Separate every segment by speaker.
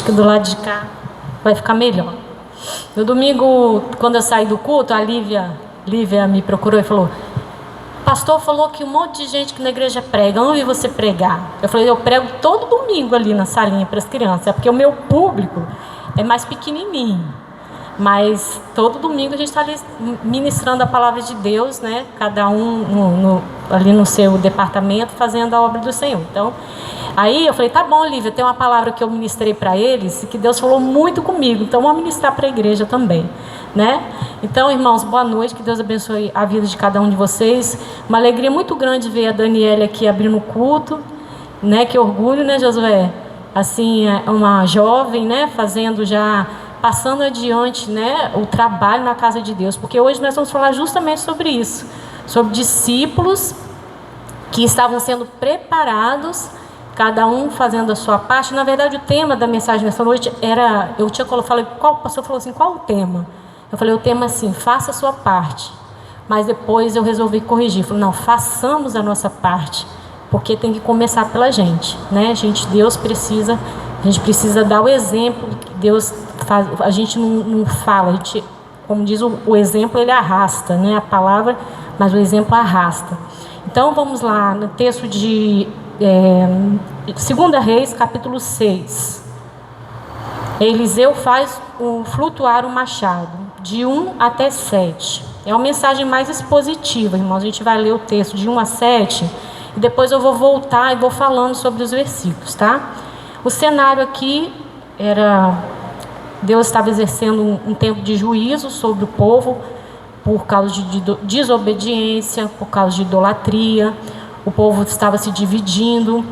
Speaker 1: que do lado de cá vai ficar melhor. No domingo, quando eu saí do culto, a Lívia me procurou e falou: o pastor falou que um monte de gente que na igreja prega, eu não vi você pregar. Eu falei: eu prego todo domingo ali na salinha para as crianças, é porque o meu público é mais pequenininho, mas todo domingo a gente está ali ministrando a palavra de Deus, né? Cada um ali no seu departamento fazendo a obra do Senhor. Então, aí eu falei: tá bom, Lívia, tem uma palavra que eu ministrei para eles e que Deus falou muito comigo, então vamos ministrar para a igreja também, né? Então, irmãos, boa noite, que Deus abençoe a vida de cada um de vocês. Uma alegria muito grande ver a Daniela aqui abrindo o culto, né? Que orgulho, né, Josué? Assim, é uma jovem, né, passando adiante, né, o trabalho na casa de Deus, porque hoje nós vamos falar justamente sobre isso, sobre discípulos que estavam sendo preparados, cada um fazendo a sua parte. Na verdade, o tema da mensagem nessa noite era, o pastor falou assim: qual o tema? Eu falei: o tema é assim, faça a sua parte. Mas depois eu resolvi corrigir, falei: não, façamos a nossa parte, porque tem que começar pela gente, né? A gente precisa dar o exemplo que Deus faz. A gente não fala, a gente, como diz o exemplo, ele arrasta, né? A palavra, mas o exemplo arrasta. Então vamos lá no texto de 2 Reis, capítulo 6. Eliseu faz flutuar o machado de 1 até 7. É uma mensagem mais expositiva, irmãos. A gente vai ler o texto de 1 a 7 e depois eu vou voltar e vou falando sobre os versículos, tá? O cenário aqui era: Deus estava exercendo um tempo de juízo sobre o povo por causa de desobediência, por causa de idolatria. O povo estava se dividindo,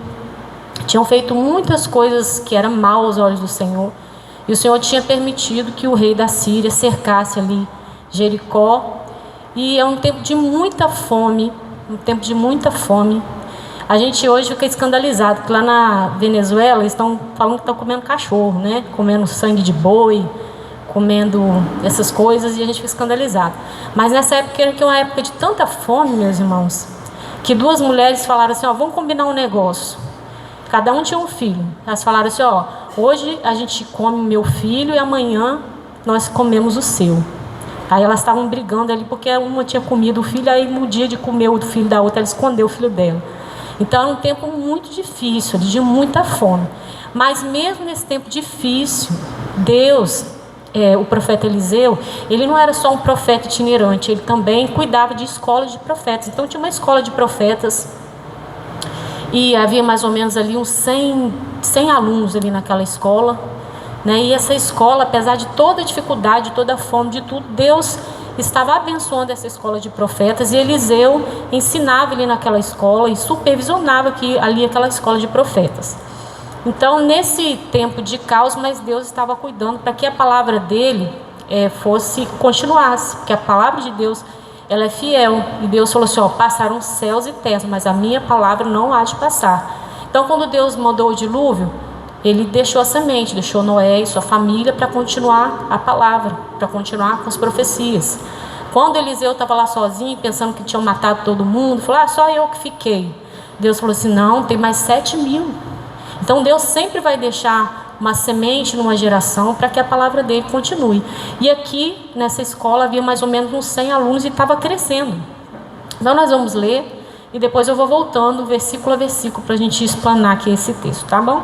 Speaker 1: tinham feito muitas coisas que eram mal aos olhos do Senhor, e o Senhor tinha permitido que o rei da Síria cercasse ali Jericó. E é um tempo de muita fome, A gente hoje fica escandalizado, porque lá na Venezuela eles estão falando que estão comendo cachorro, né? Comendo sangue de boi, comendo essas coisas, e a gente fica escandalizado. Mas nessa época era uma época de tanta fome, meus irmãos, que duas mulheres falaram assim: ó, vamos combinar um negócio. Cada um tinha um filho. Elas falaram assim: ó, hoje a gente come o meu filho e amanhã nós comemos o seu. Aí elas estavam brigando ali porque uma tinha comido o filho, aí no dia de comer o filho da outra ela escondeu o filho dela. Então era um tempo muito difícil, de muita fome. Mas mesmo nesse tempo difícil, Deus, o profeta Eliseu, ele não era só um profeta itinerante, ele também cuidava de escolas de profetas. Então tinha uma escola de profetas e havia mais ou menos ali uns 100 alunos ali naquela escola, né? E essa escola, apesar de toda a dificuldade, toda a fome, de tudo, Deus estava abençoando essa escola de profetas, e Eliseu ensinava ali naquela escola e supervisionava ali aquela escola de profetas. Então, nesse tempo de caos, mas Deus estava cuidando para que a palavra dele continuasse, porque a palavra de Deus, ela é fiel. E Deus falou assim: ó, passaram céus e terras, mas a minha palavra não há de passar. Então, quando Deus mandou o dilúvio, ele deixou a semente, deixou Noé e sua família para continuar a palavra, para continuar com as profecias. Quando Eliseu estava lá sozinho, pensando que tinham matado todo mundo, falou: só eu que fiquei. Deus falou assim: não, tem mais 7.000. Então Deus sempre vai deixar uma semente numa geração para que a palavra dele continue. E aqui nessa escola havia mais ou menos uns 100 alunos e estava crescendo. Então nós vamos ler e depois eu vou voltando versículo a versículo para a gente explanar aqui esse texto, tá bom?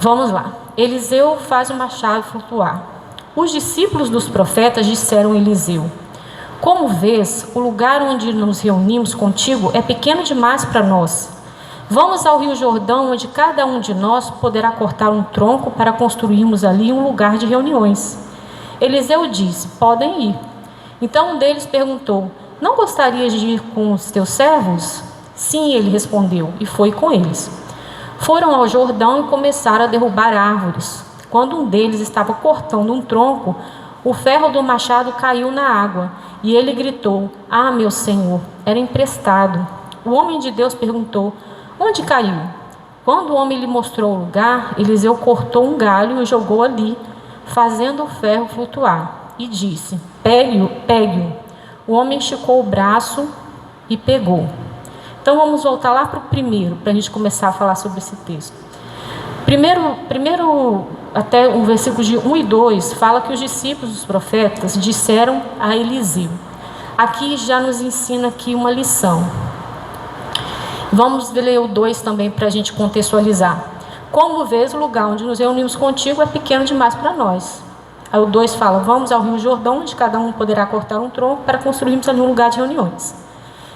Speaker 1: Vamos lá. Eliseu faz o machado flutuar. Os discípulos dos profetas disseram a Eliseu: como vês, o lugar onde nos reunimos contigo é pequeno demais para nós. Vamos ao rio Jordão, onde cada um de nós poderá cortar um tronco para construirmos ali um lugar de reuniões. Eliseu disse: podem ir. Então um deles perguntou: não gostarias de ir com os teus servos? Sim, ele respondeu, e foi com eles. Foram ao Jordão e começaram a derrubar árvores. Quando um deles estava cortando um tronco, o ferro do machado caiu na água, e ele gritou: ah, meu senhor, era emprestado. O homem de Deus perguntou: onde caiu? Quando o homem lhe mostrou o lugar, Eliseu cortou um galho e o jogou ali, fazendo o ferro flutuar, e disse: pegue-o. O homem esticou o braço e pegou. Então vamos voltar lá para o primeiro, para a gente começar a falar sobre esse texto. Primeiro até o versículo de 1 e 2, fala que os discípulos dos profetas disseram a Eliseu. Aqui já nos ensina aqui uma lição. Vamos ler o 2 também para a gente contextualizar. Como vês, o lugar onde nos reunimos contigo é pequeno demais para nós. Aí o 2 fala, vamos ao Rio Jordão, onde cada um poderá cortar um tronco para construirmos ali um lugar de reuniões.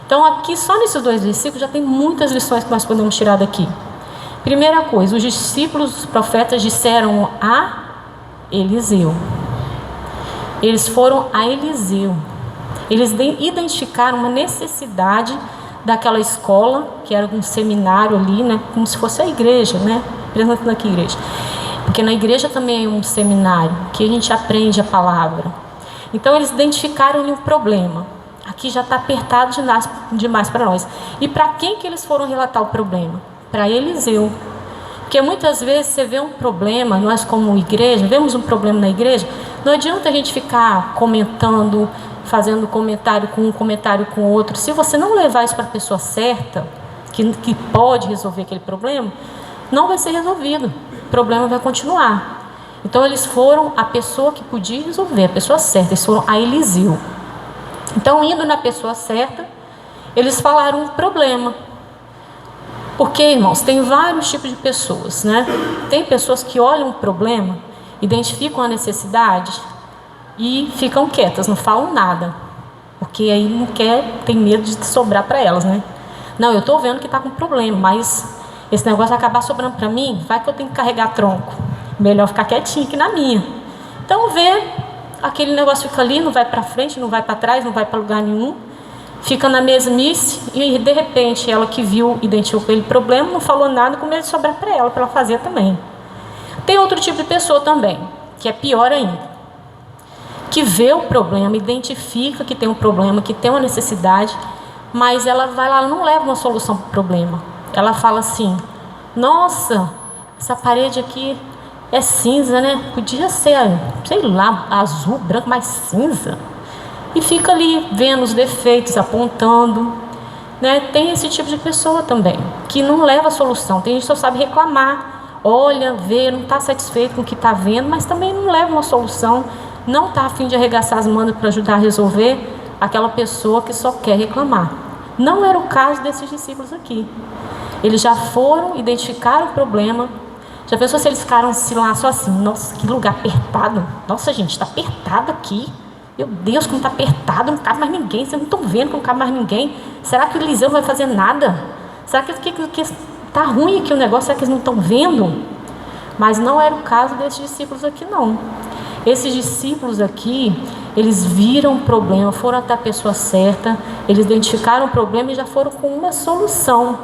Speaker 1: Então aqui, só nesses 2 versículos, já tem muitas lições que nós podemos tirar daqui. Primeira coisa, os discípulos dos profetas disseram a Eliseu. Eles foram a Eliseu. Eles identificaram uma necessidade daquela escola, que era um seminário ali, né? Como se fosse a igreja, né? Apresentando aqui a igreja. Porque na igreja também é um seminário, que a gente aprende a palavra. Então eles identificaram ali um problema. Aqui já está apertado demais para nós. E para quem que eles foram relatar o problema? Para Eliseu. Porque muitas vezes você vê um problema, nós como igreja, vemos um problema na igreja, não adianta a gente ficar comentando, fazendo comentário com um, comentário com o outro. Se você não levar isso para a pessoa certa, que pode resolver aquele problema, não vai ser resolvido. O problema vai continuar. Então eles foram a pessoa que podia resolver, a pessoa certa. Eles foram a Eliseu. Então, indo na pessoa certa, eles falaram um problema. Porque, irmãos, tem vários tipos de pessoas, né? Tem pessoas que olham o problema, identificam a necessidade e ficam quietas, não falam nada. Porque aí não quer, tem medo de sobrar para elas, né? Não, eu estou vendo que está com problema, mas esse negócio vai acabar sobrando para mim, vai que eu tenho que carregar tronco. Melhor ficar quietinho aqui na minha. Então, vê, aquele negócio fica ali, não vai para frente, não vai para trás, não vai para lugar nenhum. Fica na mesmice e, de repente, ela que viu, identificou aquele problema, não falou nada, com medo de sobrar para ela fazer também. Tem outro tipo de pessoa também, que é pior ainda. Que vê o problema, identifica que tem um problema, que tem uma necessidade, mas ela vai lá, ela não leva uma solução para o problema. Ela fala assim, nossa, essa parede aqui é cinza, né? Podia ser, sei lá, azul, branco, mas cinza. E fica ali vendo os defeitos, apontando, né? Tem esse tipo de pessoa também, que não leva a solução. Tem gente que só sabe reclamar, olha, vê, não está satisfeito com o que está vendo, mas também não leva uma solução, não está a fim de arregaçar as mangas para ajudar a resolver aquela pessoa que só quer reclamar. Não era o caso desses discípulos aqui. Eles já foram, identificaram o problema. Já pensou se eles ficaram lá só assim, nossa, que lugar apertado. Nossa, gente, está apertado aqui. Meu Deus, como está apertado, não cabe mais ninguém. Vocês não estão vendo que não cabe mais ninguém. Será que o Eliseu não vai fazer nada? Será que está ruim aqui o negócio? Será que eles não estão vendo? Mas não era o caso desses discípulos aqui, não. Esses discípulos aqui, eles viram o problema, foram até a pessoa certa, eles identificaram o problema e já foram com uma solução.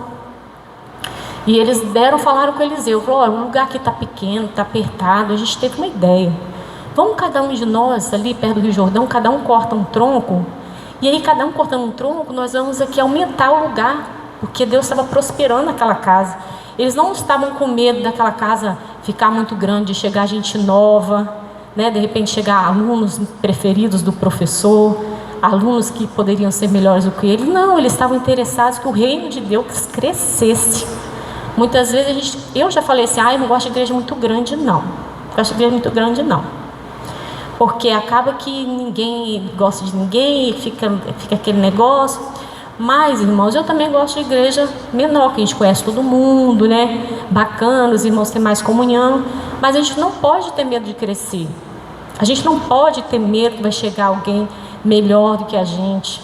Speaker 1: E eles falaram com Eliseu, falaram, o lugar aqui está pequeno, está apertado, a gente teve uma ideia. Vamos cada um de nós, ali perto do Rio Jordão, cada um corta um tronco, e aí cada um cortando um tronco, nós vamos aqui aumentar o lugar, porque Deus estava prosperando aquela casa. Eles não estavam com medo daquela casa ficar muito grande, chegar gente nova, né? De repente chegar alunos preferidos do professor, alunos que poderiam ser melhores do que ele. Não, eles estavam interessados que o reino de Deus crescesse. Muitas vezes eu já falei assim, eu não gosto de igreja muito grande, não. Eu gosto de igreja muito grande, não. Porque acaba que ninguém gosta de ninguém, fica aquele negócio. Mas, irmãos, eu também gosto de igreja menor, que a gente conhece todo mundo, né? Bacana, os irmãos têm mais comunhão. Mas a gente não pode ter medo de crescer. A gente não pode ter medo que vai chegar alguém melhor do que a gente.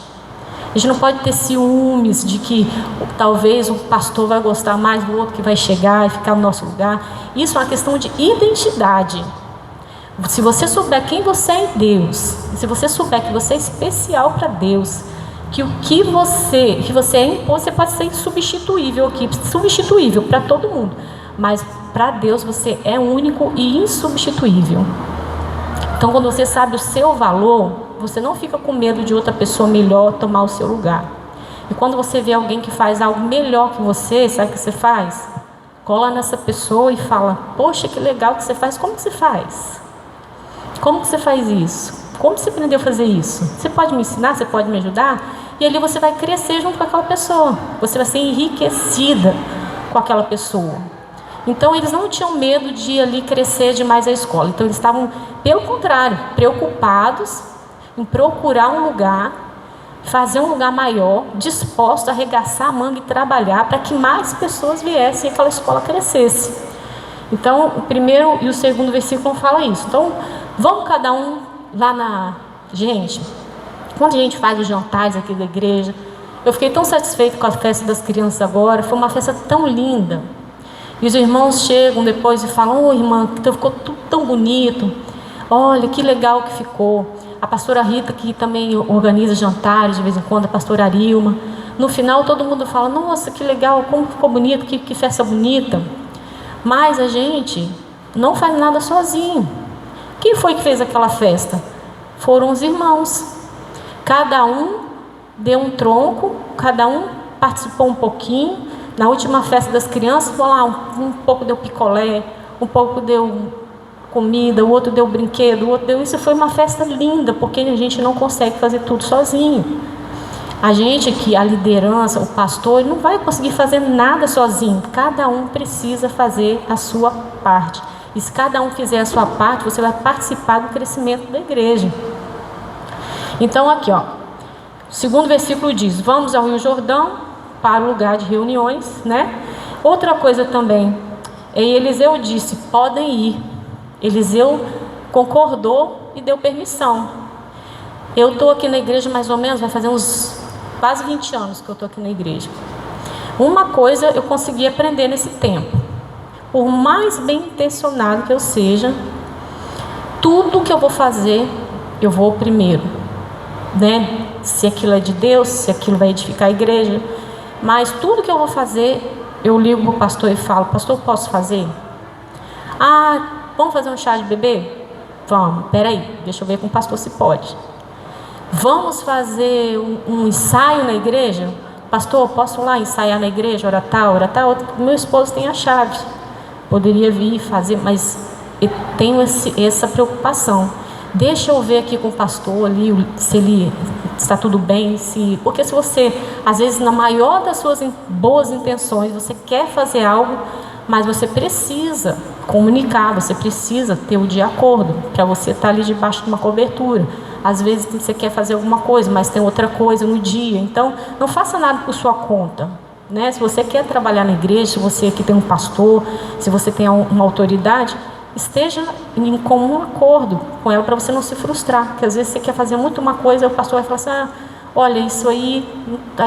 Speaker 1: A gente não pode ter ciúmes de que talvez o pastor vai gostar mais do outro que vai chegar e ficar no nosso lugar. Isso é uma questão de identidade. Se você souber quem você é em Deus, se você souber que você é especial para Deus, que você é, você pode ser insubstituível aqui, substituível para todo mundo, mas para Deus você é único e insubstituível. Então, quando você sabe o seu valor, você não fica com medo de outra pessoa melhor tomar o seu lugar. E quando você vê alguém que faz algo melhor que você, sabe o que você faz? Cola nessa pessoa e fala, poxa, que legal que você faz, como que você faz? Como que você faz isso? Como você aprendeu a fazer isso? Você pode me ensinar? Você pode me ajudar? E ali você vai crescer junto com aquela pessoa. Você vai ser enriquecida com aquela pessoa. Então eles não tinham medo de ali crescer demais a escola. Então eles estavam, pelo contrário, preocupados em procurar um lugar, fazer um lugar maior, dispostos a arregaçar a manga e trabalhar para que mais pessoas viessem e aquela escola crescesse. Então o primeiro e o segundo versículo fala isso. Então vamos cada um lá na... Gente, quando a gente faz os jantares aqui da igreja, eu fiquei tão satisfeito com a festa das crianças agora. Foi uma festa tão linda. E os irmãos chegam depois e falam: ô irmã, ficou tudo tão bonito. Olha que legal que ficou. A pastora Rita, que também organiza jantares de vez em quando, a pastora Arilma. No final todo mundo fala: nossa, que legal, como ficou bonito, que festa bonita. Mas a gente não faz nada sozinho. Quem foi que fez aquela festa? Foram os irmãos. Cada um deu um tronco, cada um participou um pouquinho. Na última festa das crianças, lá, um pouco deu picolé, um pouco deu comida, o outro deu brinquedo, o outro deu... Isso foi uma festa linda, porque a gente não consegue fazer tudo sozinho. A gente aqui, a liderança, o pastor, não vai conseguir fazer nada sozinho. Cada um precisa fazer a sua parte. E se cada um fizer a sua parte, você vai participar do crescimento da igreja. Então aqui, ó, o segundo versículo diz: vamos ao Rio Jordão, para o lugar de reuniões, né? Outra coisa também, Eliseu disse: podem ir. Eliseu concordou e deu permissão. Eu estou aqui na igreja mais ou menos, vai fazer uns quase 20 anos que eu estou aqui na igreja. Uma coisa eu consegui aprender nesse tempo: por mais bem intencionado que eu seja, tudo que eu vou fazer, eu vou primeiro, né? Se aquilo é de Deus, se aquilo vai edificar a igreja. Mas tudo que eu vou fazer, eu ligo para o pastor e falo: pastor, posso fazer? Ah, vamos fazer um chá de bebê? Vamos, peraí, deixa eu ver com o pastor se pode. Vamos fazer um ensaio na igreja? Pastor, posso lá ensaiar na igreja, hora tal, hora tal? Meu esposo tem a chave, poderia vir fazer, mas eu tenho essa preocupação. Deixa eu ver aqui com o pastor ali, se ele está tudo bem, porque se você, às vezes, na maior das suas boas intenções, você quer fazer algo, mas você precisa comunicar, você precisa ter o de acordo, para você estar ali debaixo de uma cobertura. Às vezes você quer fazer alguma coisa, mas tem outra coisa no dia. Então, não faça nada por sua conta, né? Se você quer trabalhar na igreja, se você aqui tem um pastor, se você tem uma autoridade, esteja em comum acordo com ela, para você não se frustrar, porque às vezes você quer fazer muito uma coisa, o pastor vai falar assim: ah, olha, isso aí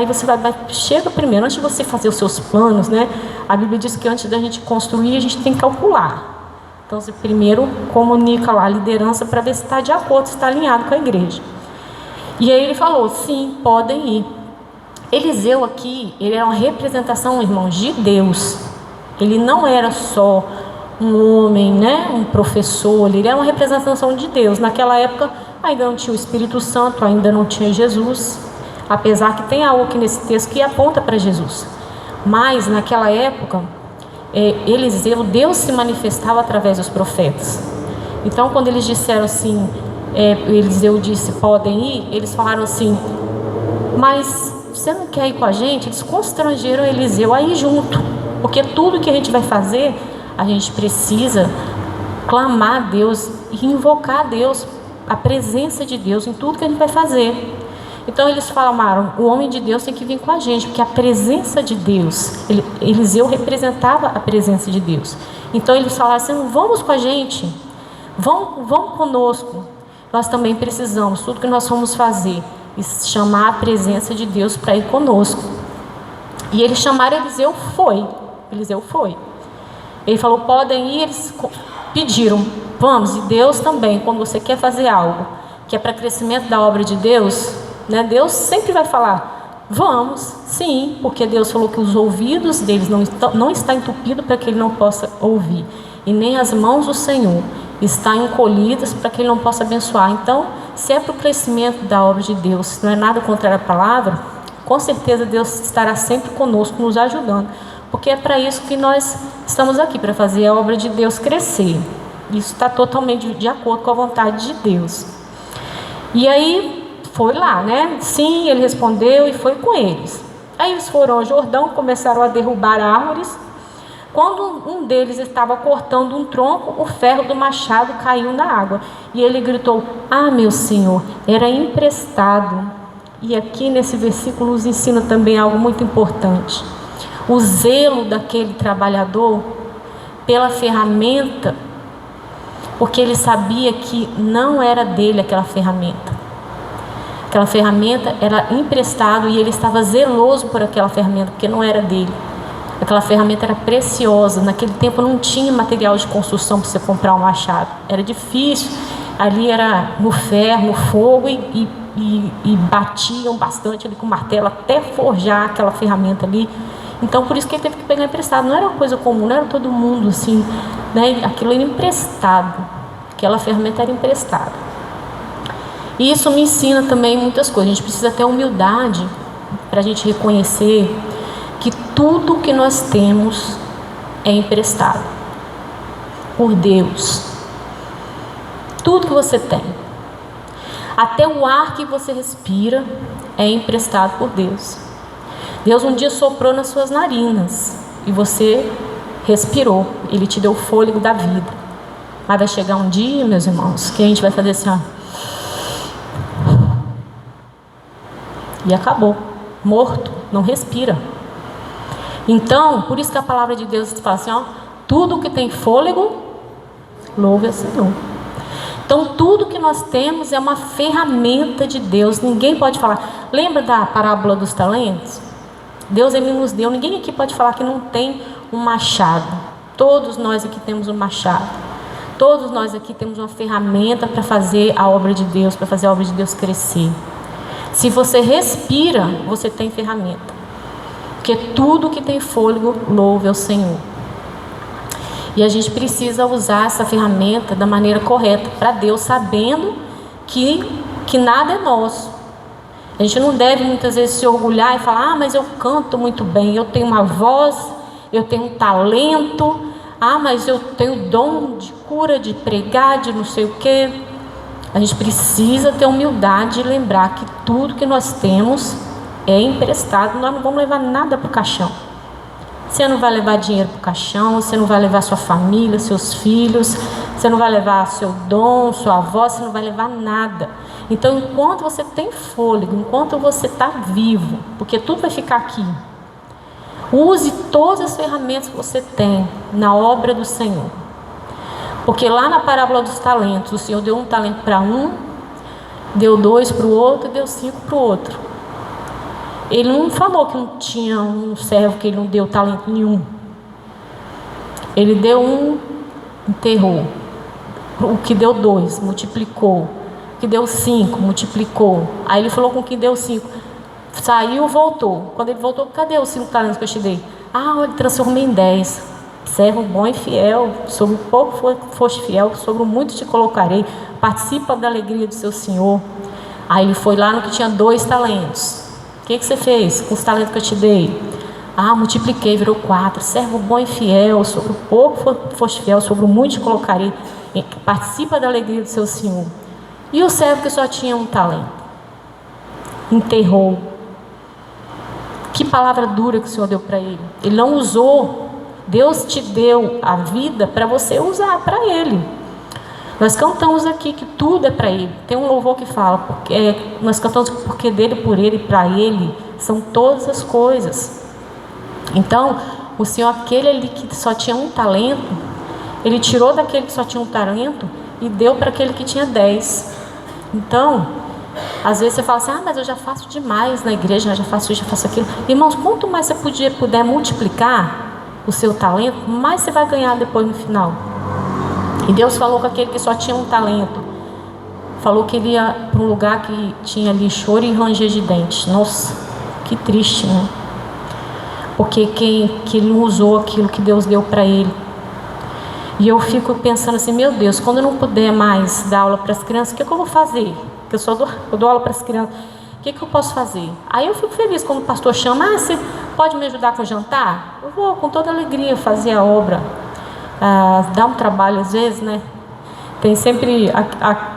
Speaker 1: você vai, chega primeiro, antes de você fazer os seus planos, né? A Bíblia diz que antes da gente construir, a gente tem que calcular. Então você primeiro comunica lá a liderança para ver se está de acordo, se está alinhado com a igreja. E aí ele falou: sim, podem ir. Eliseu aqui, ele é uma representação, irmãos, de Deus. Ele não era só um homem, né, um professor, ele era uma representação de Deus. Naquela época ainda não tinha o Espírito Santo, ainda não tinha Jesus, apesar que tem algo aqui nesse texto que aponta para Jesus. Mas naquela época, Eliseu, Deus se manifestava através dos profetas. Então quando eles disseram assim, Eliseu disse: podem ir, eles falaram assim: mas você não quer ir com a gente? Eles constrangeram Eliseu a ir junto, porque tudo que a gente vai fazer, a gente precisa clamar a Deus e invocar a Deus, a presença de Deus em tudo que a gente vai fazer. Então eles falaram: o homem de Deus tem que vir com a gente, porque a presença de Deus, Eliseu representava a presença de Deus. Então eles falaram assim: vamos com a gente, vamos conosco. Nós também precisamos, tudo que nós vamos fazer, chamar a presença de Deus para ir conosco. E eles chamaram, Eliseu foi. Ele falou: podem ir. Eles pediram: vamos. E Deus também, quando você quer fazer algo que é para crescimento da obra de Deus, né, Deus sempre vai falar: vamos, sim, porque Deus falou que os ouvidos deles não está entupido para que ele não possa ouvir, e nem as mãos do Senhor estão encolhidas para que ele não possa abençoar. Então, se é para o crescimento da obra de Deus, não é nada contrário à palavra, com certeza Deus estará sempre conosco, nos ajudando, porque é para isso que nós estamos aqui, para fazer a obra de Deus crescer. Isso está totalmente de acordo com a vontade de Deus. E aí foi lá, né? Sim, ele respondeu e foi com eles. Aí eles foram ao Jordão, começaram a derrubar árvores. Quando um deles estava cortando um tronco, o ferro do machado caiu na água. E ele gritou: ah, meu senhor, era emprestado. E aqui nesse versículo nos ensina também algo muito importante. O zelo daquele trabalhador pela ferramenta, porque ele sabia que não era dele aquela ferramenta. Aquela ferramenta era emprestada e ele estava zeloso por aquela ferramenta, porque não era dele. Aquela ferramenta era preciosa. Naquele tempo não tinha material de construção para você comprar um machado. Era difícil. Ali era no ferro, no fogo e batiam bastante ali com martelo até forjar aquela ferramenta ali. Então por isso que ele teve que pegar emprestado. Não era uma coisa comum, não era todo mundo assim, né? Aquilo era emprestado. Aquela ferramenta era emprestada. E isso me ensina também muitas coisas. A gente precisa ter humildade para a gente reconhecer que tudo que nós temos é emprestado por Deus. Tudo que você tem, até o ar que você respira, é emprestado por Deus. Deus um dia soprou nas suas narinas e você respirou. Ele te deu o fôlego da vida. Mas vai chegar um dia, meus irmãos, que a gente vai fazer assim, ó, e acabou, morto, não respira. Então, por isso que a palavra de Deus fala assim, ó, tudo que tem fôlego, louve ao Senhor. Então, tudo que nós temos é uma ferramenta de Deus. Ninguém pode falar. Lembra da parábola dos talentos? Deus, Ele nos deu. Ninguém aqui pode falar que não tem um machado. Todos nós aqui temos um machado. Todos nós aqui temos uma ferramenta para fazer a obra de Deus, para fazer a obra de Deus crescer. Se você respira, você tem ferramenta. Porque tudo que tem fôlego, louve ao Senhor. E a gente precisa usar essa ferramenta da maneira correta para Deus, sabendo que nada é nosso. A gente não deve muitas vezes se orgulhar e falar, ah, mas eu canto muito bem, eu tenho uma voz, eu tenho um talento, ah, mas eu tenho dom de cura, de pregar, de não sei o quê. A gente precisa ter humildade e lembrar que tudo que nós temos é emprestado. Nós não vamos levar nada para o caixão. Você não vai levar dinheiro para o caixão, você não vai levar sua família, seus filhos, você não vai levar seu dom, sua voz, você não vai levar nada. Então, enquanto você tem fôlego, enquanto você está vivo, porque tudo vai ficar aqui, use todas as ferramentas que você tem na obra do Senhor. Porque lá na parábola dos talentos, o Senhor deu um talento para um, deu 2 para o outro, deu 5 para o outro. Ele não falou que não tinha um servo que ele não deu talento nenhum. Ele deu um, enterrou. O que deu 2, multiplicou. O que deu 5, multiplicou. Aí ele falou com o que deu 5. Saiu, voltou. Quando ele voltou, cadê os 5 talentos que eu te dei? Ah, ele transformou em 10. Servo bom e fiel. Sobre o pouco foste fiel, sobre o muito te colocarei. Participa da alegria do seu Senhor. Aí ele foi lá no que tinha 2 talentos. O que você fez com os talentos que eu te dei? Ah, multipliquei, virou 4. Servo bom e fiel, sobre o pouco foste fiel, sobre o muito te colocarei. Participa da alegria do seu Senhor. E o servo que só tinha um talento? Enterrou. Que palavra dura que o Senhor deu para ele. Ele não usou. Deus te deu a vida para você usar para Ele. Nós cantamos aqui que tudo é para Ele. Tem um louvor que fala, porque nós cantamos porque dele, por Ele, para Ele são todas as coisas. Então, o Senhor, aquele ali que só tinha um talento, Ele tirou daquele que só tinha um talento e deu para aquele que tinha 10. Então, às vezes você fala assim, ah, mas eu já faço demais na igreja, eu já faço isso, já faço aquilo. Irmãos, quanto mais você puder multiplicar o seu talento, mais você vai ganhar depois no final. E Deus falou com aquele que só tinha um talento, falou que ele ia para um lugar que tinha ali choro e ranger de dentes. Nossa, que triste, né? Porque que ele não usou aquilo que Deus deu para ele. E eu fico pensando assim, meu Deus, quando eu não puder mais dar aula para as crianças, o que eu vou fazer? Porque eu dou aula para as crianças, o que eu posso fazer? Aí eu fico feliz quando o pastor chama, ah, você pode me ajudar com o jantar? Eu vou com toda alegria fazer a obra. Dá um trabalho às vezes, né? Tem sempre,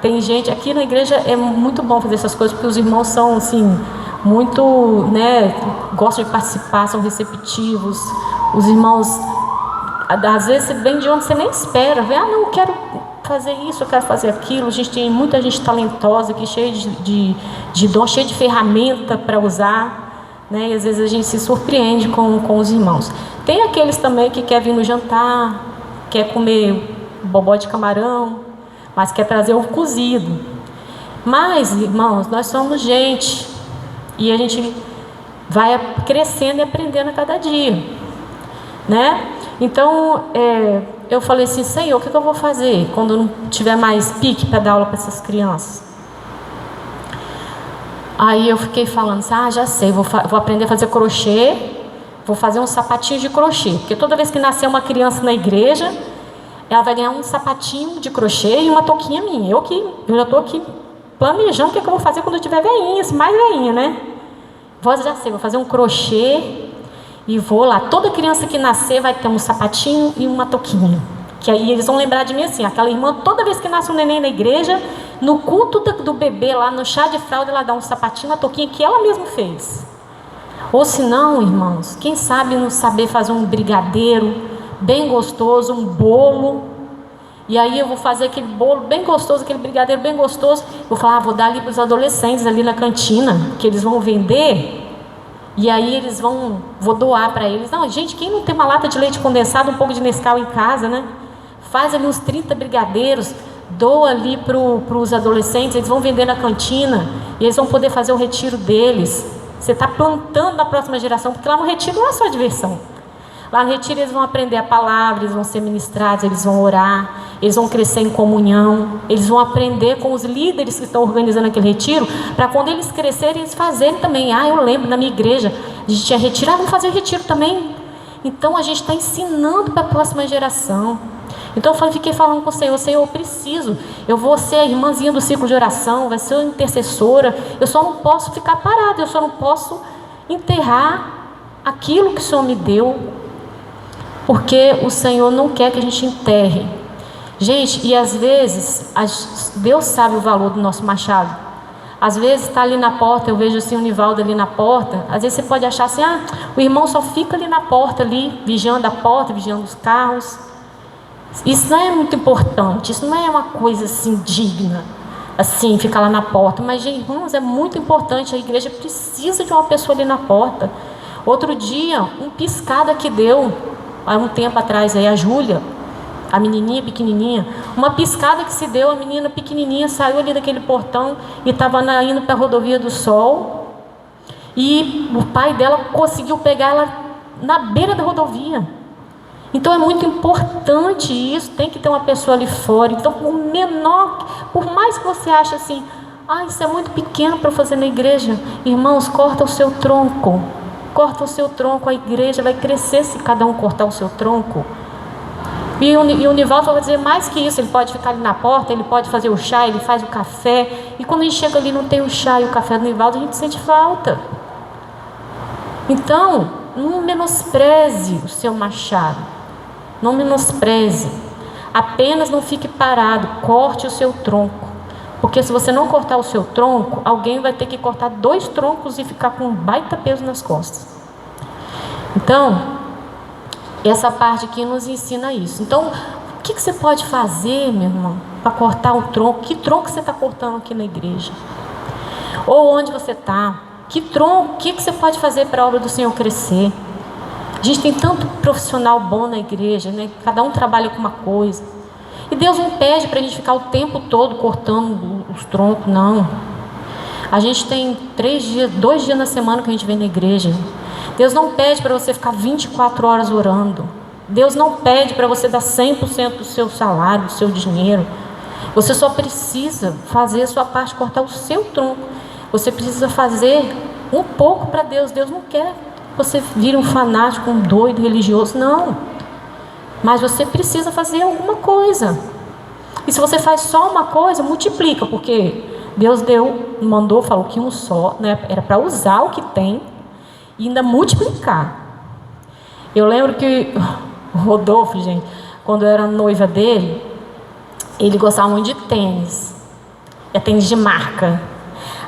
Speaker 1: tem gente, aqui na igreja é muito bom fazer essas coisas, porque os irmãos são assim, muito, né, gostam de participar, são receptivos. Os irmãos Às vezes vem de onde você nem espera. Vem, não, eu quero fazer isso, eu quero fazer aquilo. A gente tem muita gente talentosa aqui, cheia de dom, cheia de ferramenta para usar, né? E às vezes a gente se surpreende com os irmãos. Tem aqueles também que quer vir no jantar, quer comer bobó de camarão, mas quer trazer o cozido. Mas, irmãos, nós somos gente, e a gente vai crescendo e aprendendo a cada dia, né? Então, eu falei assim, Senhor, o que eu vou fazer quando eu não tiver mais pique para dar aula para essas crianças? Aí eu fiquei falando assim, já sei, vou aprender a fazer crochê, vou fazer uns sapatinhos de crochê, porque toda vez que nascer uma criança na igreja, ela vai ganhar um sapatinho de crochê e uma touquinha minha. Eu já estou aqui planejando o que eu vou fazer quando eu tiver veinha, mais veinha, né? Já sei, vou fazer um crochê e vou lá. Toda criança que nascer vai ter um sapatinho e uma touquinha. Que aí eles vão lembrar de mim assim, aquela irmã, toda vez que nasce um neném na igreja, no culto do bebê lá, no chá de fralda, ela dá um sapatinho, uma touquinha que ela mesma fez. Ou se não, irmãos, quem sabe não saber fazer um brigadeiro bem gostoso, um bolo. E aí eu vou fazer aquele bolo bem gostoso, aquele brigadeiro bem gostoso. Vou falar, vou dar ali para os adolescentes ali na cantina, que eles vão vender. E aí vou doar para eles. Não, gente, quem não tem uma lata de leite condensado, um pouco de Nescau em casa, né? Faz ali uns 30 brigadeiros, doa ali para os adolescentes, eles vão vender na cantina, e eles vão poder fazer o retiro deles. Você está plantando na próxima geração, porque lá no retiro não é só diversão. Lá no retiro eles vão aprender a palavra, eles vão ser ministrados, eles vão orar, eles vão crescer em comunhão, eles vão aprender com os líderes que estão organizando aquele retiro, para quando eles crescerem, eles fazerem também. Eu lembro na minha igreja, a gente tinha retiro, vamos fazer retiro também. Então a gente está ensinando para a próxima geração. Então eu fiquei falando com o Senhor, eu vou ser a irmãzinha do ciclo de oração, vai ser a intercessora, eu só não posso ficar parada, eu só não posso enterrar aquilo que o Senhor me deu, porque o Senhor não quer que a gente enterre. Gente, e às vezes, Deus sabe o valor do nosso machado. Às vezes está ali na porta, eu vejo assim o Nivaldo ali na porta, às vezes você pode achar assim, o irmão só fica ali na porta, ali, vigiando a porta, vigiando os carros. Isso não é muito importante, isso não é uma coisa assim digna, assim, ficar lá na porta. Mas, irmãos, é muito importante, a igreja precisa de uma pessoa ali na porta. Outro dia, um piscada que deu, há um tempo atrás, aí, a Júlia, a menininha pequenininha, uma piscada que se deu, a menina pequenininha saiu ali daquele portão e estava indo para a Rodovia do Sol, e o pai dela conseguiu pegar ela na beira da rodovia. Então é muito importante isso, tem que ter uma pessoa ali fora. Então, por mais que você ache assim, isso é muito pequeno para fazer na igreja, irmãos, corta o seu tronco, a igreja vai crescer se cada um cortar o seu tronco. E o Nivaldo vai dizer mais que isso, ele pode ficar ali na porta, ele pode fazer o chá, ele faz o café, e quando a gente chega ali não tem o chá e o café do Nivaldo, a gente sente falta. Então, não menospreze o seu machado, não menospreze, apenas não fique parado, corte o seu tronco, porque se você não cortar o seu tronco, alguém vai ter que cortar 2 troncos e ficar com um baita peso nas costas. Então, essa parte aqui nos ensina isso. Então, o que você pode fazer, meu irmão, para cortar o tronco? Que tronco você está cortando aqui na igreja? Ou onde você está? Que tronco, o que você pode fazer para a obra do Senhor crescer? A gente tem tanto profissional bom na igreja, né? Cada um trabalha com uma coisa. E Deus não pede para a gente ficar o tempo todo cortando os troncos, não. A gente tem 2 dias na semana que a gente vem na igreja. Deus não pede para você ficar 24 horas orando. Deus não pede para você dar 100% do seu salário, do seu dinheiro. Você só precisa fazer a sua parte, cortar o seu tronco. Você precisa fazer um pouco para Deus. Deus não quer que você vire um fanático, um doido religioso, não. Mas você precisa fazer alguma coisa. E se você faz só uma coisa, multiplica, porque Deus mandou, falou que um só, né? Era para usar o que tem e ainda multiplicar. Eu lembro que o Rodolfo, gente, quando eu era noiva dele, ele gostava muito de tênis. É tênis de marca.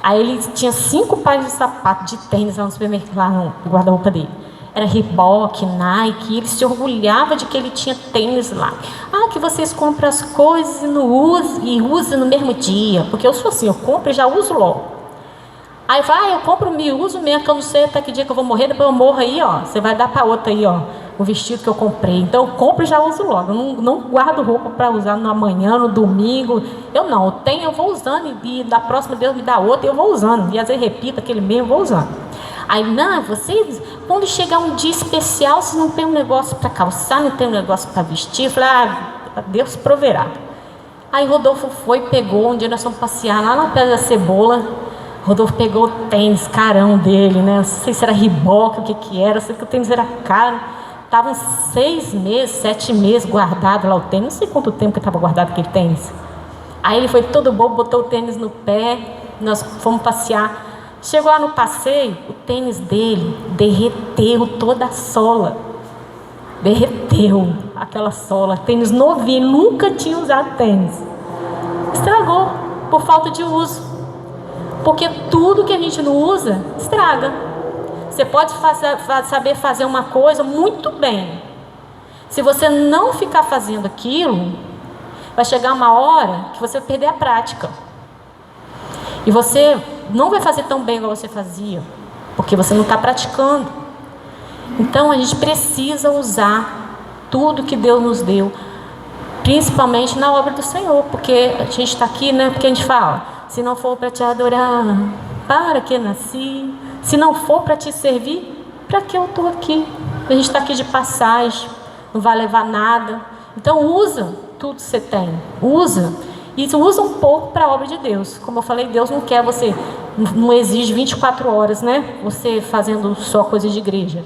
Speaker 1: Aí ele tinha 5 pares de sapato de tênis lá no supermercado, lá no guarda-roupa dele. era Reebok, Nike, ele se orgulhava de que ele tinha tênis lá. Ah, que vocês compram as coisas e não usam, e usam no mesmo dia, porque eu sou assim, eu compro e já uso logo. Aí vai, eu compro, me uso mesmo, que eu não sei até que dia que eu vou morrer, depois eu morro aí, ó, você vai dar para outra aí, ó, o vestido que eu comprei. Então eu compro e já uso logo, eu não guardo roupa para usar no amanhã, no domingo, eu não, eu tenho, eu vou usando, e da próxima Deus me dá outra e eu vou usando, e às vezes repito aquele mesmo, eu vou usando. Aí, não, vocês, quando chegar um dia especial, vocês não tem um negócio para calçar, não tem um negócio para vestir, eu falei, Deus proverá. Aí Rodolfo foi, pegou, um dia nós fomos passear lá na Pedra da Cebola, Rodolfo pegou o tênis carão dele, né? Não sei se era Reebok, o que era, eu sei que o tênis era caro. Estavam 6 meses, 7 meses guardado lá o tênis, não sei quanto tempo que estava guardado aquele tênis. Aí ele foi todo bobo, botou o tênis no pé, nós fomos passear. Chegou lá no passeio, o tênis dele derreteu toda a sola. Derreteu aquela sola, tênis novinho, nunca tinha usado tênis. Estragou por falta de uso. Porque tudo que a gente não usa, estraga. Você pode saber fazer uma coisa muito bem. Se você não ficar fazendo aquilo, vai chegar uma hora que você vai perder a prática. E você não vai fazer tão bem como você fazia, porque você não está praticando. Então a gente precisa usar tudo que Deus nos deu, principalmente na obra do Senhor, porque a gente está aqui, né? Porque a gente fala, se não for para te adorar, para que nasci? Se não for para te servir, para que eu estou aqui? A gente está aqui de passagem, não vai levar nada. Então usa tudo que você tem, usa. E usa um pouco para a obra de Deus. Como eu falei, Deus não quer você, não exige 24 horas, né? Você fazendo só coisa de igreja.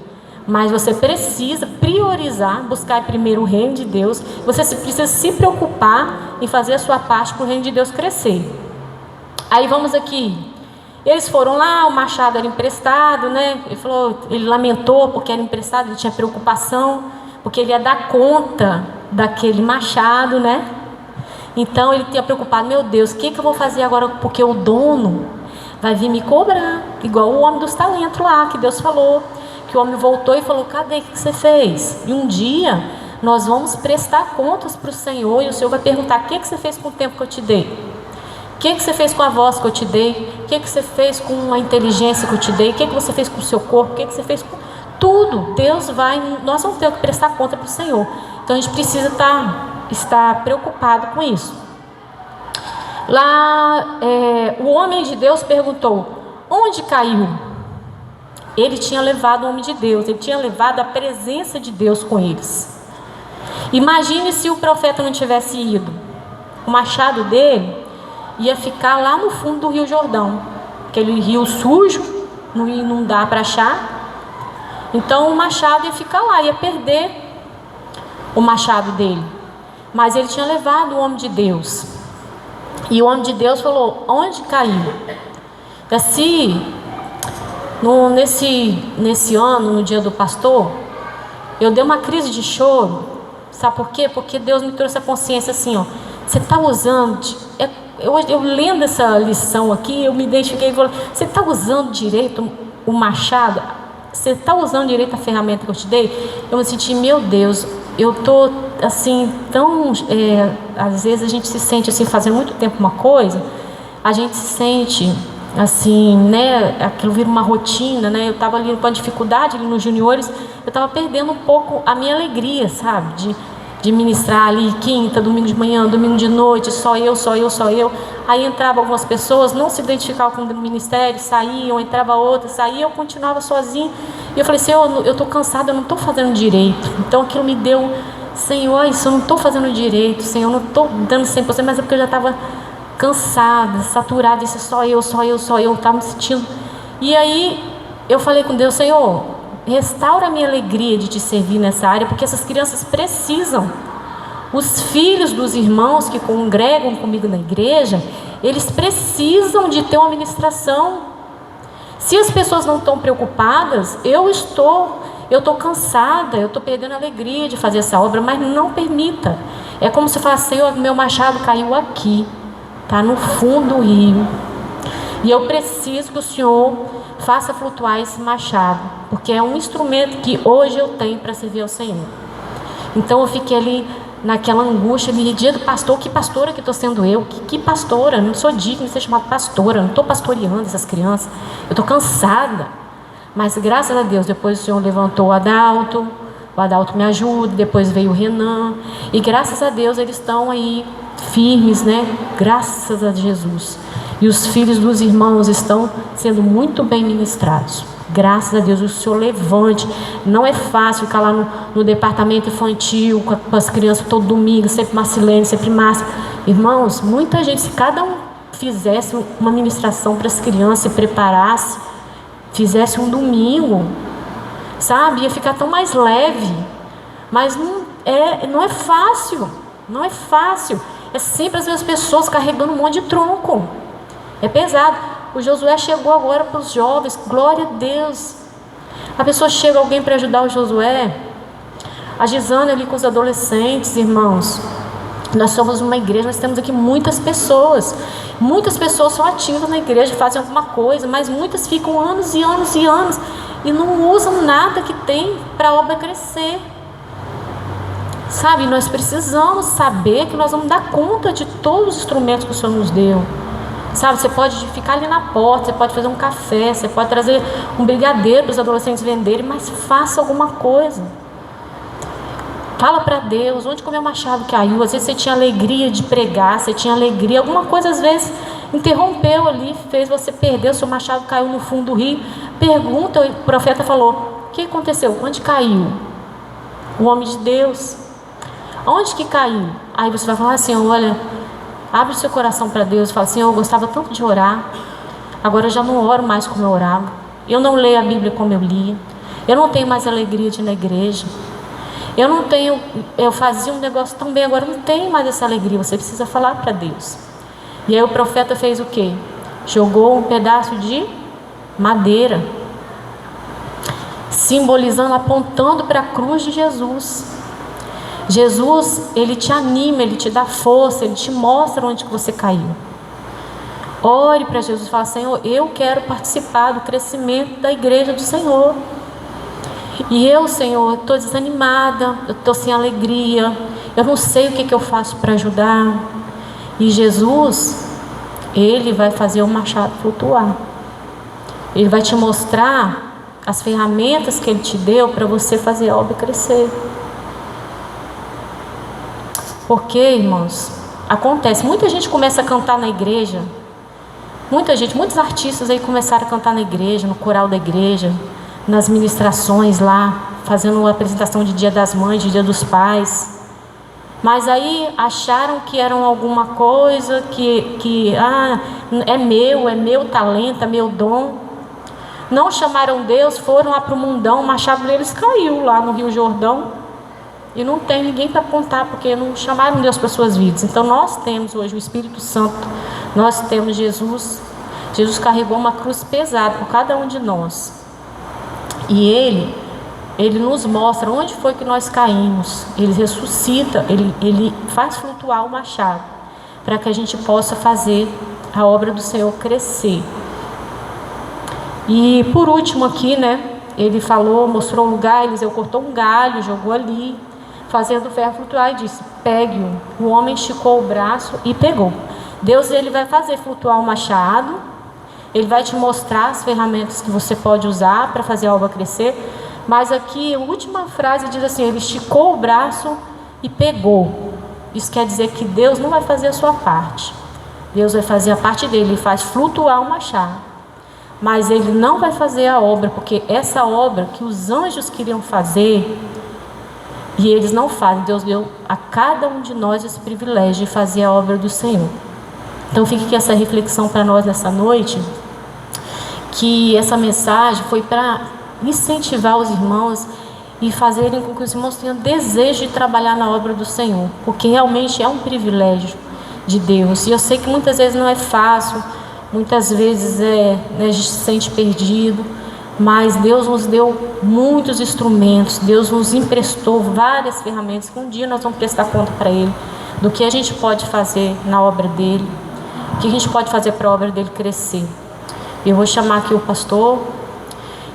Speaker 1: Mas você precisa priorizar, buscar primeiro o reino de Deus. Você precisa se preocupar em fazer a sua parte para o reino de Deus crescer. Aí vamos aqui. Eles foram lá, o machado era emprestado, né? Ele falou, ele lamentou porque era emprestado, ele tinha preocupação, porque ele ia dar conta daquele machado, né? Então ele tinha preocupado, meu Deus, o que eu vou fazer agora? Porque o dono vai vir me cobrar, igual o homem dos talentos lá, que Deus falou, que o homem voltou e falou, cadê, o que você fez? E um dia nós vamos prestar contas para o Senhor, e o Senhor vai perguntar, o que você fez com o tempo que eu te dei? O que você fez com a voz que eu te dei? O que você fez com a inteligência que eu te dei? O que você fez com o seu corpo? O que você fez com tudo? Nós vamos ter que prestar conta para o Senhor. Então a gente precisa estar preocupado com isso. Lá, o homem de Deus perguntou, onde caiu? Ele tinha levado o homem de Deus, ele tinha levado a presença de Deus com eles. Imagine se o profeta não tivesse ido. O machado dele ia ficar lá no fundo do Rio Jordão, aquele rio sujo, não dá para achar. Então o machado ia ficar lá, ia perder o machado dele. Mas ele tinha levado o homem de Deus. E o homem de Deus falou, onde caiu? Nesse ano, no dia do pastor, eu dei uma crise de choro. Sabe por quê? Porque Deus me trouxe a consciência assim, ó, você está usando... Eu lendo essa lição aqui, eu me identifiquei e falei, você está usando direito o machado? Você está usando direito a ferramenta que eu te dei? Eu me senti, meu Deus, eu estou assim, tão... às vezes a gente se sente assim, fazendo muito tempo uma coisa, a gente se sente assim, né? Aquilo vira uma rotina, né? Eu estava ali com a dificuldade, ali nos juniores, eu estava perdendo um pouco a minha alegria, sabe? De ministrar ali quinta, domingo de manhã, domingo de noite, só eu. Aí entravam algumas pessoas, não se identificavam com o ministério, saíam, entrava outra, saía, eu continuava sozinha. E eu falei, Senhor, eu estou cansada, eu não estou fazendo direito. Então aquilo me deu, Senhor, isso eu não estou fazendo direito, Senhor, eu não estou dando 100%, mas é porque eu já estava cansada, saturada, isso só eu, estava me sentindo. E aí eu falei com Deus, Senhor, restaura a minha alegria de te servir nessa área, porque essas crianças precisam. Os filhos dos irmãos que congregam comigo na igreja, eles precisam de ter uma ministração. Se as pessoas não estão preocupadas, eu estou cansada, eu estou perdendo a alegria de fazer essa obra, mas não permita. É como se falasse, Senhor, meu machado caiu aqui, está no fundo do rio, e eu preciso que o Senhor faça flutuar esse machado, porque porque é um instrumento que hoje eu tenho para servir ao Senhor. Então eu fiquei ali naquela angústia, ali, dia do pastor, que pastora que estou sendo eu? Que pastora? Eu não sou digna de ser chamada pastora, eu não estou pastoreando essas crianças, eu estou cansada. Mas graças a Deus, depois o Senhor levantou o Adalto me ajuda, depois veio o Renan, e graças a Deus eles estão aí firmes, né? Graças a Jesus. E os filhos dos irmãos estão sendo muito bem ministrados. Graças a Deus, o Senhor levante. Não é fácil ficar lá no departamento infantil com as crianças todo domingo, sempre Marcilene, sempre Márcia. Irmãos, muita gente, se cada um fizesse uma ministração para as crianças, se preparasse, fizesse um domingo, sabe, ia ficar tão mais leve. Mas não é fácil. Não é fácil. É sempre as mesmas pessoas carregando um monte de tronco. É pesado. O Josué chegou agora para os jovens, glória a Deus. A pessoa chega, alguém para ajudar o Josué. A Gisana ali com os adolescentes, irmãos. Nós somos uma igreja, nós temos aqui muitas pessoas. Muitas pessoas são ativas na igreja, fazem alguma coisa, mas muitas ficam anos e anos e anos e não usam nada que tem para a obra crescer. Sabe, nós precisamos saber que nós vamos dar conta de todos os instrumentos que o Senhor nos deu. Sabe, você pode ficar ali na porta, você pode fazer um café, você pode trazer um brigadeiro para os adolescentes venderem, mas faça alguma coisa. Fala para Deus, onde que o meu machado caiu? Às vezes você tinha alegria de pregar, você tinha alegria, alguma coisa às vezes interrompeu ali, fez você perder, o seu machado caiu no fundo do rio. Pergunta, o profeta falou, o que aconteceu? Onde caiu? O homem de Deus. Onde que caiu? Aí você vai falar assim, olha, abre o seu coração para Deus, fala assim, eu gostava tanto de orar, agora eu já não oro mais como eu orava, eu não leio a Bíblia como eu lia, eu não tenho mais alegria de ir na igreja, eu fazia um negócio tão bem, agora eu não tenho mais essa alegria. Você precisa falar para Deus. E aí o profeta fez o quê? Jogou um pedaço de madeira, simbolizando, apontando para a cruz de Jesus. Jesus, ele te anima, ele te dá força, ele te mostra onde que você caiu. Ore para Jesus, fala, Senhor, eu quero participar do crescimento da igreja do Senhor. E eu, Senhor, estou desanimada, eu estou sem alegria, eu não sei o que eu faço para ajudar. E Jesus, ele vai fazer o machado flutuar. Ele vai te mostrar as ferramentas que ele te deu para você fazer a obra crescer. Porque, irmãos, acontece, muita gente começa a cantar na igreja, muitos artistas aí começaram a cantar na igreja, no coral da igreja, nas ministrações lá, fazendo uma apresentação de Dia das Mães, de Dia dos Pais, mas aí acharam que eram alguma coisa que é meu talento, é meu dom. Não chamaram Deus, foram lá para o mundão, o machado deles caiu lá no Rio Jordão, e não tem ninguém para apontar, porque não chamaram Deus para suas vidas. Então nós temos hoje o Espírito Santo, nós temos Jesus. Jesus carregou uma cruz pesada por cada um de nós. E Ele nos mostra onde foi que nós caímos. Ele ressuscita, Ele faz flutuar o machado, para que a gente possa fazer a obra do Senhor crescer. E por último aqui, né, ele falou, mostrou o lugar, Eliseu cortou um galho, jogou ali, fazendo o ferro flutuar, e disse, pegue-o. O homem esticou o braço e pegou. Deus, ele vai fazer flutuar o machado, ele vai te mostrar as ferramentas que você pode usar para fazer a obra crescer. Mas aqui, a última frase diz assim, ele esticou o braço e pegou. Isso quer dizer que Deus não vai fazer a sua parte. Deus vai fazer a parte dele, ele faz flutuar o machado. Mas ele não vai fazer a obra, porque essa obra que os anjos queriam fazer, e eles não fazem. Deus deu a cada um de nós esse privilégio de fazer a obra do Senhor. Então fique aqui essa reflexão para nós nessa noite, que essa mensagem foi para incentivar os irmãos e fazerem com que os irmãos tenham desejo de trabalhar na obra do Senhor, porque realmente é um privilégio de Deus. E eu sei que muitas vezes não é fácil, muitas vezes a gente se sente perdido, mas Deus nos deu muitos instrumentos, Deus nos emprestou várias ferramentas que um dia nós vamos prestar conta para Ele, do que a gente pode fazer na obra dEle, o que a gente pode fazer para a obra dEle crescer. Eu vou chamar aqui o pastor,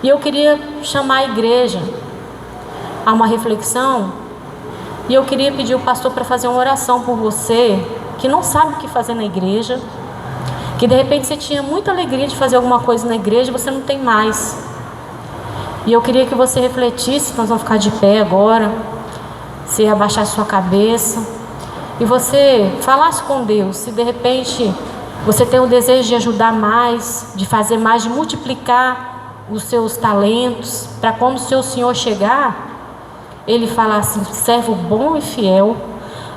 Speaker 1: E eu queria chamar a igreja a uma reflexão, e eu queria pedir o pastor para fazer uma oração por você que não sabe o que fazer na igreja, que de repente você tinha muita alegria de fazer alguma coisa na igreja e você não tem mais. E eu queria que você refletisse, nós vamos ficar de pé agora, você abaixasse sua cabeça e você falasse com Deus. Se de repente você tem o desejo de ajudar mais, de fazer mais, de multiplicar os seus talentos, para quando o seu Senhor chegar, Ele falar assim: servo bom e fiel,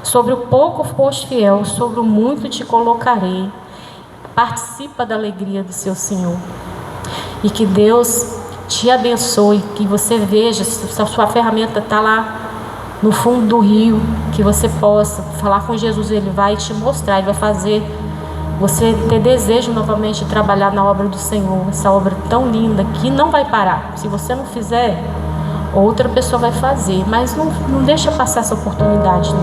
Speaker 1: sobre o pouco foste fiel, sobre o muito te colocarei. Participa da alegria do seu Senhor. E que Deus te abençoe, que você veja, se a sua ferramenta está lá no fundo do rio, que você possa falar com Jesus. Ele vai te mostrar, Ele vai fazer você ter desejo novamente de trabalhar na obra do Senhor, essa obra tão linda que não vai parar. Se você não fizer, outra pessoa vai fazer, mas não deixa passar essa oportunidade,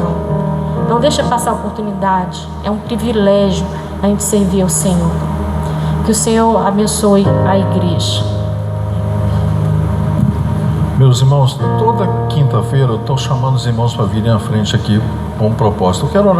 Speaker 1: não deixa passar a oportunidade. É um privilégio a gente servir ao Senhor. Que o Senhor abençoe a igreja.
Speaker 2: Meus irmãos, toda quinta-feira eu estou chamando os irmãos para virem à frente aqui com um propósito. Eu quero orar